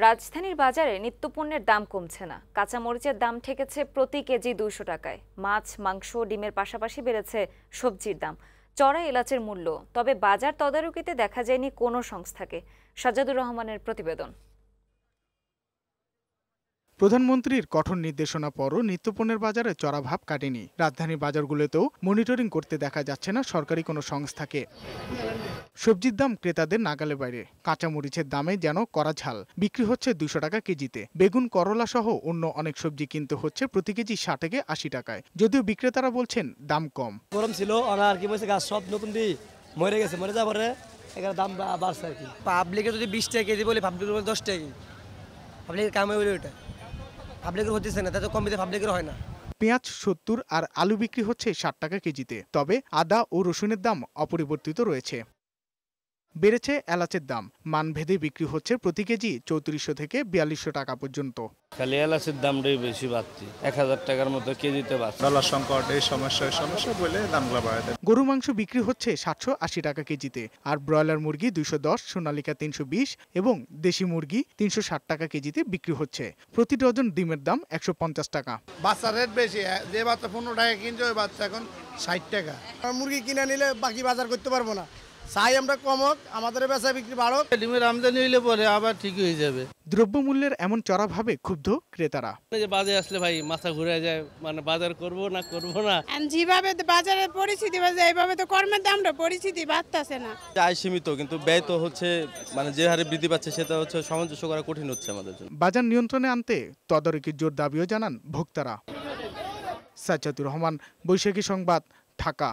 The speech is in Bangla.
রাজধানীর বাজারে নিত্যপণ্যের দাম কমছে না। কাঁচামরিচের দাম ঠেকেছে প্রতি কেজি 200 টাকায়। মাছ, মাংস, ডিমের পাশাপাশি বেড়েছে সবজির দাম, চড়া এলাচের মূল্য। তবে বাজার তদারকিতে দেখা যায়নি কোনো সংস্থাকে। সাজ্জাদুর রহমানের প্রতিবেদন। প্রধানমন্ত্রীর কঠোর নির্দেশনা পরও নিত্যপণ্যের বাজারে চড়া ভাব কাটেনি। রাজধানীর বাজারগুলোতেও মনিটরিং করতে দেখা যাচ্ছে না সরকারি কোনো সংস্থাকে। সবজির দাম ক্রেতাদের নাগালে বাইরে। কাঁচামরিচের দামে যেন কড়া ঝাল। বিক্রি হচ্ছে 200 টাকা কেজিতে। বেগুন, করলা সহ অন্য অনেক সবজি কিনতে হচ্ছে প্রতি কেজি 60 থেকে 80 টাকায়। যদিও বিক্রেতারা বলছেন দাম কম। গরম ছিল আর কি বলছে গাছ সব নতুন দিয়ে মরে গেছে, মরে যাওয়ার পরে এখানে দাম বাড়ছে আর কি। পাবলিকে যদি 20 টাকা কেজি বলে পাবলিকের 10 টাকা, পাবলিকের কামে বলে ওইটা পাবলিকের হচ্ছে না, তাতে কম দিতে পাবলিকের হয় না। পেঁয়াজ 70 আর আলু বিক্রি হচ্ছে 60 টাকা কেজিতে। তবে আদা ও রসুনের দাম অপরিবর্তিত রয়েছে। বেড়েছে এলাচের দাম। মানভেদে বিক্রি হচ্ছে প্রতি কেজি 3400 থেকে 4200 টাকা পর্যন্ত। খালি এলাচের দামটাই বেশি বাড়ছে, 1000 টাকার মতো কেজিতে বাড়ছে। ডলার সংকট এই সমস্যা বলে দামগুলো বাড়ায় দেয়। গরু মাংস বিক্রি হচ্ছে 780 টাকা কেজিতে, আর ব্রয়লার মুরগি 210, সোনালিকা 320 এবং দেশি মুরগি 360 টাকা কেজিতে বিক্রি হচ্ছে। প্রতি ডজন ডিমের দাম 150 টাকা। বাচ্চার রেট বেশি, যে বাচ্চা 15 টাকা কিনছে ওই বাচ্চা এখন 60 টাকা। মুরগি কিনে নিলে বাকি বাজার করতে পারবো না, চাই আমরা কমক, আমাদের বেচা বিক্রি বাড়ক। ডিমের আমদানি হইলে পরে আবার ঠিক হয়ে যাবে। দ্রব্যমূল্যের এমন চড়াভাবে ক্ষুব্ধ ক্রেতারা। বাজারে আসলে ভাই মাথা ঘুরে যায়, মানে বাজার করব না যেভাবে বাজারের পরিস্থিতি বাজে, এইভাবে তো কর্মের দামটা পরিস্থিতি বাড়তেছে না। আয় সীমিত, কিন্তু ব্যয় তো হচ্ছে মানে যে হারে বৃদ্ধি পাচ্ছে সেটা হচ্ছে সামঞ্জস্য করা কঠিন হচ্ছে আমাদের জন্য। বাজার নিয়ন্ত্রণে আনতে তদারকির জোর দাবিও জানান ভোক্তারা। সাজ্জাদুর রহমান, বৈশাখী সংবাদ, ঢাকা।